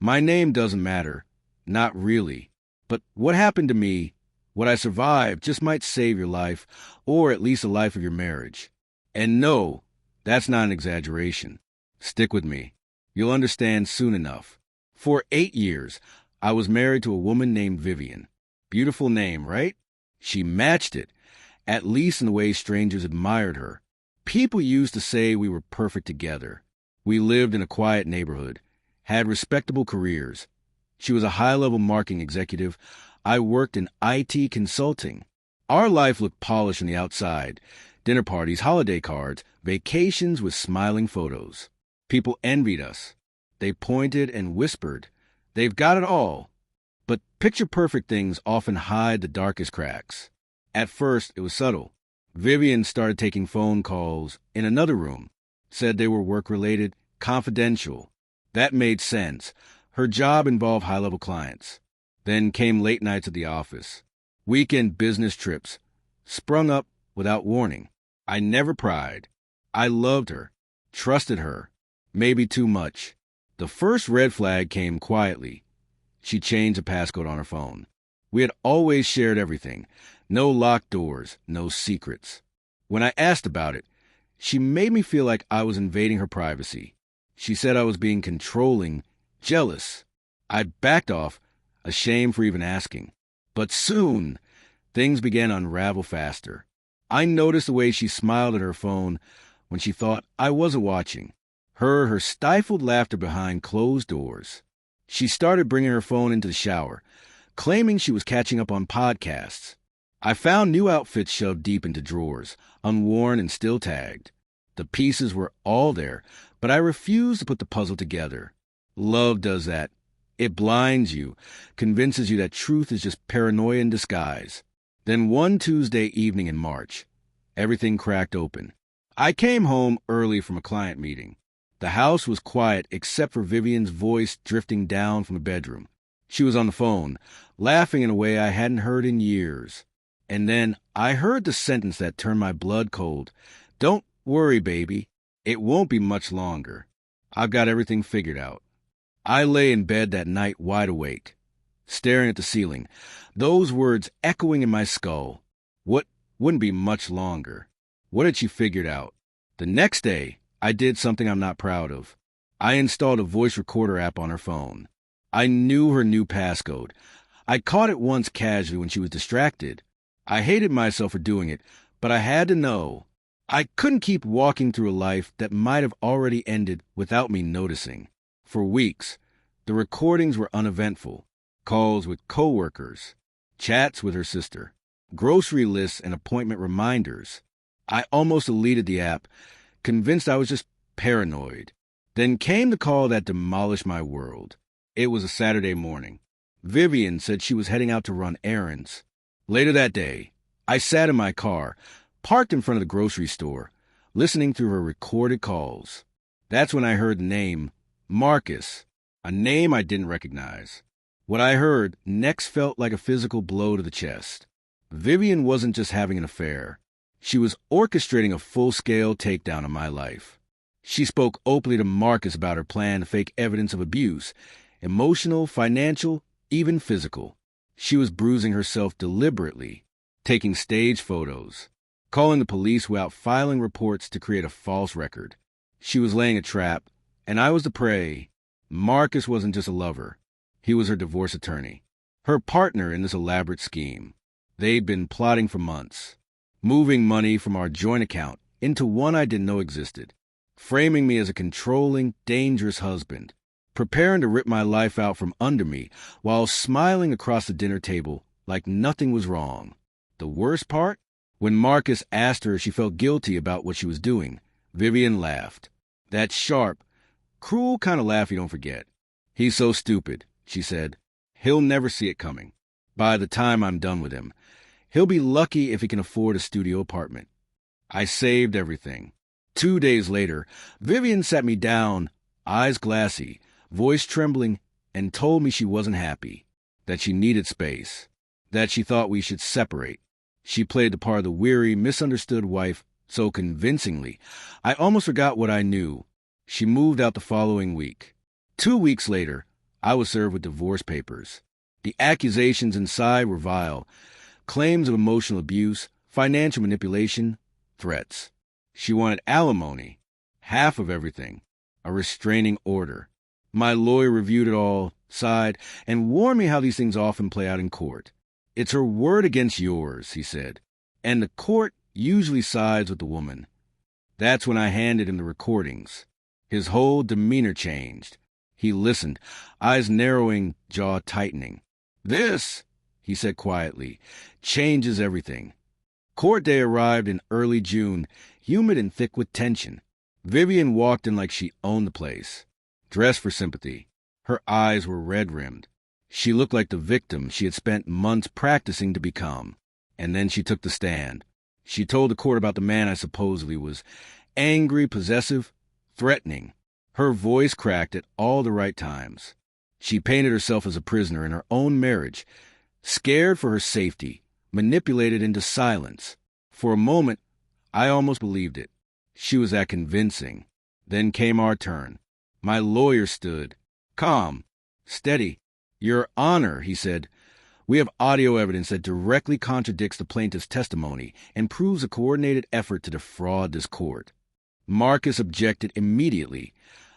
My name doesn't matter. Not really. But what happened to me, what I survived, just might save your life, or at least the life of your marriage. And no, that's not an exaggeration. Stick with me. You'll understand soon enough. For 8 years, I was married to a woman named Vivian. Beautiful name, right? She matched it, at least in the way strangers admired her. People used to say we were perfect together. We lived in a quiet neighborhood, had respectable careers. She was a high-level marketing executive. I worked in IT consulting. Our life looked polished on the outside. Dinner parties, holiday cards, vacations with smiling photos. People envied us. They pointed and whispered, "They've got it all." But picture-perfect things often hide the darkest cracks. At first, it was subtle. Vivian started taking phone calls in another room, said they were work-related, confidential. That made sense. Her job involved high-level clients. Then came late nights at the office. Weekend business trips. Sprung up without warning. I never pried. I loved her. Trusted her. Maybe too much. The first red flag came quietly. She changed the passcode on her phone. We had always shared everything. No locked doors, no secrets. When I asked about it, she made me feel like I was invading her privacy. She said I was being controlling, jealous. I backed off, ashamed for even asking. But soon, things began to unravel faster. I noticed the way she smiled at her phone when she thought I wasn't watching. Her stifled laughter behind closed doors. She started bringing her phone into the shower, claiming she was catching up on podcasts. I found new outfits shoved deep into drawers, unworn and still tagged. The pieces were all there, but I refused to put the puzzle together. Love does that. It blinds you, convinces you that truth is just paranoia in disguise. Then one Tuesday evening in March, everything cracked open. I came home early from a client meeting. The house was quiet except for Vivian's voice drifting down from the bedroom. She was on the phone, laughing in a way I hadn't heard in years. And then I heard the sentence that turned my blood cold. "Don't worry, baby. It won't be much longer. I've got everything figured out." I lay in bed that night wide awake, staring at the ceiling, those words echoing in my skull. What wouldn't be much longer? What had she figured out? The next day, I did something I'm not proud of. I installed a voice recorder app on her phone. I knew her new passcode. I caught it once casually when she was distracted. I hated myself for doing it, but I had to know. I couldn't keep walking through a life that might have already ended without me noticing. For weeks, the recordings were uneventful. Calls with coworkers, chats with her sister, grocery lists and appointment reminders. I almost deleted the app, convinced I was just paranoid. Then came the call that demolished my world. It was a Saturday morning. Vivian said she was heading out to run errands. Later that day, I sat in my car, parked in front of the grocery store, listening through her recorded calls. That's when I heard the name Marcus, a name I didn't recognize. What I heard next felt like a physical blow to the chest. Vivian wasn't just having an affair. She was orchestrating a full-scale takedown of my life. She spoke openly to Marcus about her plan to fake evidence of abuse, emotional, financial, even physical. She was bruising herself deliberately, taking stage photos, calling the police without filing reports to create a false record. She was laying a trap, and I was the prey. Marcus wasn't just a lover. He was her divorce attorney, her partner in this elaborate scheme. They'd been plotting for months, moving money from our joint account into one I didn't know existed, framing me as a controlling, dangerous husband, preparing to rip my life out from under me while smiling across the dinner table like nothing was wrong. The worst part? When Marcus asked her if she felt guilty about what she was doing, Vivian laughed. That sharp, cruel kind of laugh you don't forget. "He's so stupid," she said. "He'll never see it coming. By the time I'm done with him, he'll be lucky if he can afford a studio apartment." I saved everything. 2 days later, Vivian sat me down, eyes glassy, voice trembling, and told me she wasn't happy, that she needed space, that she thought we should separate. She played the part of the weary, misunderstood wife so convincingly, I almost forgot what I knew. She moved out the following week. 2 weeks later, I was served with divorce papers. The accusations inside were vile. Claims of emotional abuse, financial manipulation, threats. She wanted alimony, half of everything, a restraining order. My lawyer reviewed it all, sighed, and warned me how these things often play out in court. It's her word against yours, he said, and the court usually sides with the woman. That's when I handed him the recordings. His whole demeanor changed. He listened, eyes narrowing, jaw tightening. This, he said quietly, changes everything. Court day arrived in early June, humid and thick with tension. Vivian walked in like she owned the place, dressed for sympathy. Her eyes were red-rimmed. She looked like the victim she had spent months practicing to become. And then she took the stand. She told the court about the man I supposedly was angry, possessive, threatening. Her voice cracked at all the right times. She painted herself as a prisoner in her own marriage, scared for her safety, manipulated into silence. For a moment, I almost believed it. She was that convincing. Then came our turn. My lawyer stood, calm, steady. Your Honor, he said, we have audio evidence that directly contradicts the plaintiff's testimony and proves a coordinated effort to defraud this court. Marcus objected immediately,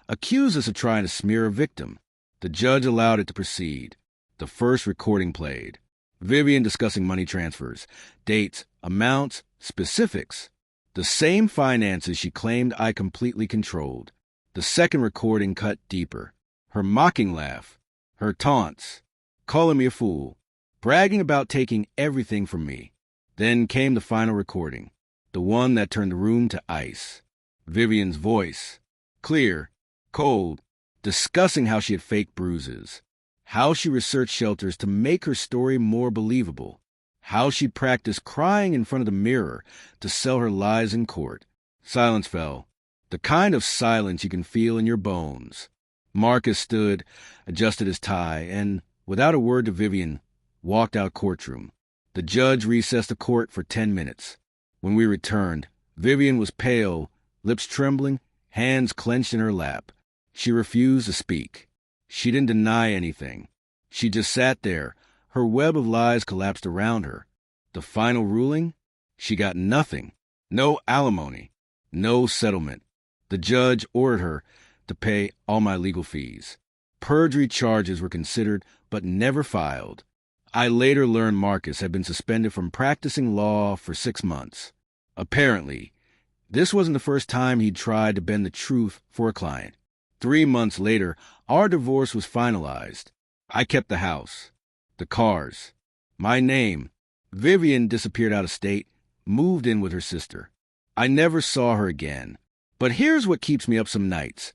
accused us of trying to smear a victim. The judge allowed it to proceed. The first recording played. Vivian discussing money transfers, dates, amounts, specifics. The same finances she claimed I completely controlled. The second recording cut deeper. Her mocking laugh, her taunts, calling me a fool, bragging about taking everything from me. Then came the final recording, the one that turned the room to ice. Vivian's voice, clear, cold, discussing how she had faked bruises, how she researched shelters to make her story more believable, how she practiced crying in front of the mirror to sell her lies in court. Silence fell, the kind of silence you can feel in your bones. Marcus stood, adjusted his tie, and, without a word to Vivian, walked out courtroom. The judge recessed the court for 10 minutes. When we returned, Vivian was pale, lips trembling, hands clenched in her lap. She refused to speak. She didn't deny anything. She just sat there. Her web of lies collapsed around her. The final ruling? She got nothing. No alimony. No settlement. The judge ordered her to pay all my legal fees. Perjury charges were considered but never filed. I later learned Marcus had been suspended from practicing law for 6 months. Apparently, this wasn't the first time he'd tried to bend the truth for a client. 3 months later, our divorce was finalized. I kept the house, the cars, my name. Vivian disappeared out of state, moved in with her sister. I never saw her again. But here's what keeps me up some nights.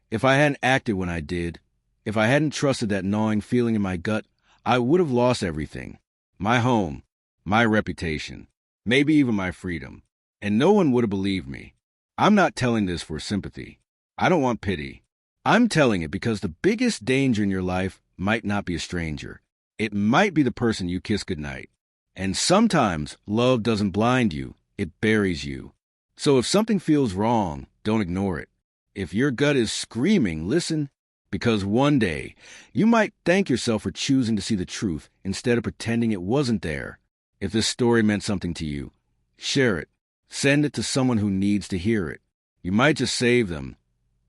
If I hadn't acted when I did, if I hadn't trusted that gnawing feeling in my gut, I would have lost everything. My home, my reputation, maybe even my freedom. And no one would have believed me. I'm not telling this for sympathy. I don't want pity. I'm telling it because the biggest danger in your life might not be a stranger. It might be the person you kiss goodnight. And sometimes love doesn't blind you, it buries you. So if something feels wrong, don't ignore it. If your gut is screaming, listen, because one day you might thank yourself for choosing to see the truth instead of pretending it wasn't there. If this story meant something to you, share it. Send it to someone who needs to hear it. You might just save them,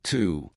too.